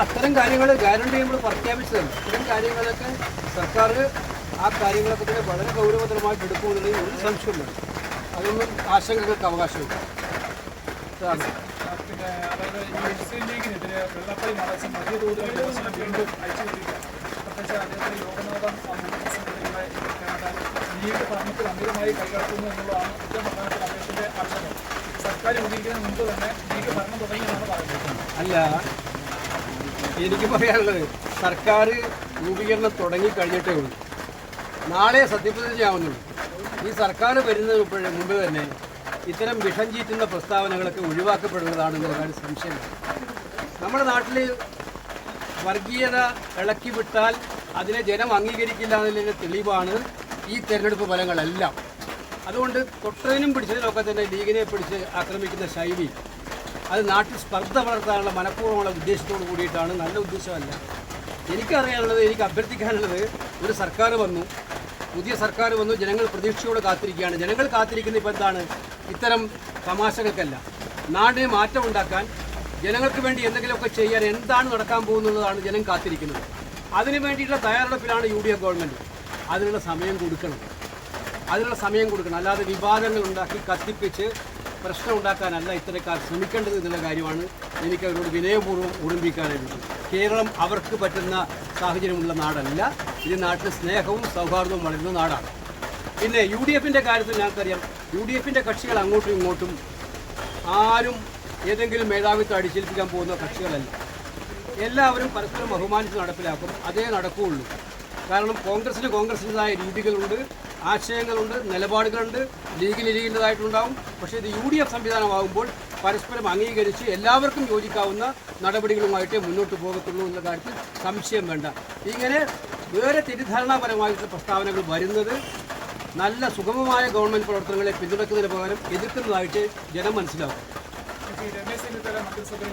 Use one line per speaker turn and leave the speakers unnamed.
അത്തരം കാര്യങ്ങൾ ഗ്യാരണ്ടി നമ്മൾ പ്രഖ്യാപിച്ചതാണ്. ഇത്തരം കാര്യങ്ങളൊക്കെ സർക്കാർ ആ കാര്യങ്ങളൊക്കെ തന്നെ വളരെ ഗൗരവതരമായിട്ട് എടുക്കുമെന്നുള്ളതിൽ ഒരു സംശയമില്ല. അതൊന്നും ആശങ്കകൾക്ക് അവകാശമില്ല.
പിന്നെ അതായത് ഈ മുസ്ലിം ലീഗിനെതിരെ വെള്ളപ്പള്ളി നടേശൻ വലിയ തോതിലുള്ള വിമർശനം വീണ്ടും അയച്ചുകൊണ്ടിരിക്കുകയാണ്. പ്രത്യേകിച്ച് അദ്ദേഹത്തിന്റെ യോഗനാഥം ലീഗ് ഭരണത്തിൽ അമിതമായി കൈകടത്തുന്നു എന്നുള്ളതാണ് ഏറ്റവും പ്രധാനപ്പെട്ട അദ്ദേഹത്തിന്റെ ആക്ഷേപം. സർക്കാർ രൂപീകരിക്കുന്നതിന് മുമ്പ് തന്നെ ലീഗ് ഭരണം തുടങ്ങിയെന്നാണ് പറയുന്നത്.
അല്ല, എനിക്ക് പറയാനുള്ളത് സർക്കാർ രൂപീകരണം തുടങ്ങിക്കഴിഞ്ഞിട്ടേ ഉള്ളൂ. നാളെ സത്യപ്രതിജ്ഞയാവുന്നുള്ളൂ. ഈ സർക്കാർ വരുന്നതിന് മുമ്പ് തന്നെ ഇത്തരം വിഷം ചീറ്റുന്ന പ്രസ്താവനകളൊക്കെ ഒഴിവാക്കപ്പെടുന്നതാണെന്നുള്ള കാര്യം സംശയമില്ല. നമ്മുടെ നാട്ടിൽ വർഗീയത ഇളക്കി വിട്ടാൽ അതിനെ ജനം അംഗീകരിക്കില്ല എന്നതിൻ്റെ തെളിവാണ് ഈ തെരഞ്ഞെടുപ്പ് ഫലങ്ങളെല്ലാം. അതുകൊണ്ട് തൊട്ടതിനും പിടിച്ചതിനൊക്കെ തന്നെ ലീഗിനെ പിടിച്ച് ആക്രമിക്കുന്ന ശൈലി അത് നാട്ടിൽ സ്പർദ്ധ വളർത്താനുള്ള മനഃപൂർവ്വമുള്ള ഉദ്ദേശത്തോട് കൂടിയിട്ടാണ്. നല്ല ഉദ്ദേശമല്ല. എനിക്കറിയാനുള്ളത്, എനിക്ക് അഭ്യർത്ഥിക്കാനുള്ളത്, ഒരു സർക്കാർ വന്നു, പുതിയ സർക്കാർ വന്നു, ജനങ്ങൾ പ്രതീക്ഷയോടെ കാത്തിരിക്കുകയാണ്. ജനങ്ങൾ കാത്തിരിക്കുന്ന ഇപ്പോൾ എന്താണ്? ഇത്തരം തമാശകൾക്കല്ല, നാടിന് മാറ്റമുണ്ടാക്കാൻ, ജനങ്ങൾക്ക് വേണ്ടി എന്തെങ്കിലുമൊക്കെ ചെയ്യാൻ എന്താണ് നടക്കാൻ പോകുന്നതാണ് ജനം കാത്തിരിക്കുന്നത്. അതിനു വേണ്ടിയിട്ടുള്ള തയ്യാറെടുപ്പിലാണ് UDF ഗവൺമെൻറ്. അതിനുള്ള സമയം കൊടുക്കണം, അല്ലാതെ വിവാദങ്ങൾ ഉണ്ടാക്കി കത്തിപ്പിച്ച് പ്രശ്നം ഉണ്ടാക്കാനല്ല ഇത്തരക്കാർ ശ്രമിക്കേണ്ടത് എന്നുള്ള കാര്യമാണ് എനിക്ക് അവരോട് വിനയപൂർവ്വം ഓർമ്മിപ്പിക്കാനായിട്ടുള്ളത്. കേരളം അവർക്ക് പറ്റുന്ന സാഹചര്യമുള്ള നാടല്ല. ഇത് നാട്ടിൽ സ്നേഹവും സൗഹാർദ്ദവും വളരുന്ന നാടാണ്. പിന്നെ UDFൻ്റെ കാര്യത്തിൽ ഞങ്ങൾക്കറിയാം, UDFൻ്റെ കക്ഷികൾ അങ്ങോട്ടും ഇങ്ങോട്ടും ആരും ഏതെങ്കിലും മേധാവിത്വം അടിച്ചേൽപ്പിക്കാൻ പോകുന്ന കക്ഷികളല്ല. എല്ലാവരും പരസ്പരം ബഹുമാനിച്ച് നടപ്പിലാക്കും. അതേ നടക്കുകയുള്ളൂ. കാരണം കോൺഗ്രസിൻ്റെതായ രീതികളുണ്ട്, ആശയങ്ങളുണ്ട്, നിലപാടുകളുണ്ട്. ലീഗിൻ്റെതായിട്ടുണ്ടാവും. പക്ഷേ ഇത് UDF സംവിധാനമാകുമ്പോൾ പരസ്പരം അംഗീകരിച്ച് എല്ലാവർക്കും യോജിക്കാവുന്ന നടപടികളുമായിട്ടേ മുന്നോട്ട് പോകത്തുള്ളൂ എന്ന കാര്യത്തിൽ സംശയം വേണ്ട. ഇങ്ങനെ വേറെ തെറ്റിദ്ധാരണാപരമായിട്ടുള്ള പ്രസ്താവനകൾ വരുന്നത് നല്ല സുഗമമായ ഗവൺമെൻറ് പ്രവർത്തനങ്ങളെ പിന്തുണയ്ക്കുന്നതിന് പകരം എതിർക്കുന്നതായിട്ട് ജനം മനസ്സിലാവും.
രമേശ് ചെന്നിത്തല മന്ത്രിസഭയിൽ